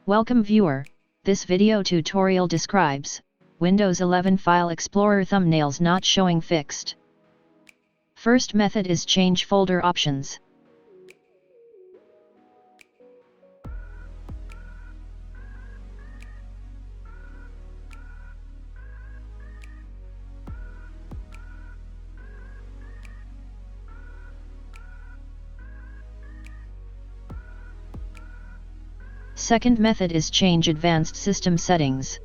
Welcome viewer, this video tutorial describes Windows 11 File Explorer thumbnails not showing fixed. First method is change folder options. Second method is change advanced system settings.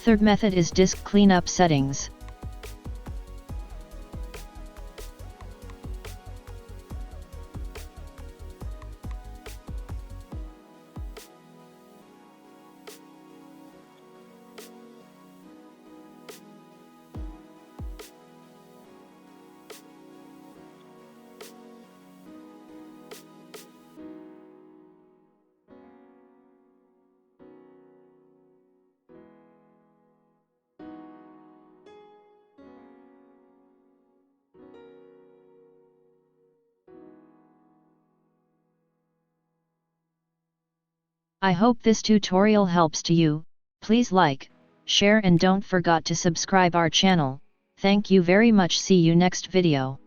Third method is disk cleanup settings. I hope this tutorial helps to you. Please like, share and don't forget to subscribe our channel. Thank you very much. See you next video.